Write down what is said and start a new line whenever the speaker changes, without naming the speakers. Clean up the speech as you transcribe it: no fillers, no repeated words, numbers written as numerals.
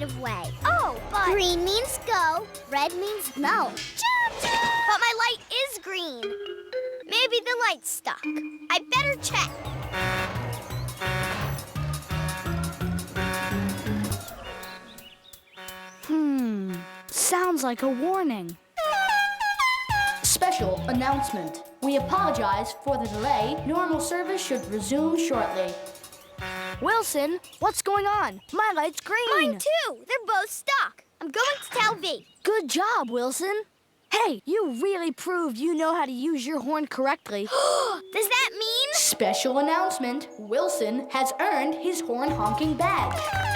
of way. Oh, but... Green means go, red means no. But my light is green. Maybe the light's stuck. I better check.
Sounds like a warning. Special announcement. We apologize for the delay. Normal service should resume shortly. Wilson, what's going on? My light's green.
Mine too. They're both stuck. I'm going to tell V.
Good job, Wilson. Hey, you really proved you know how to use your horn correctly.
Does that mean?
Special announcement. Wilson has earned his horn honking badge.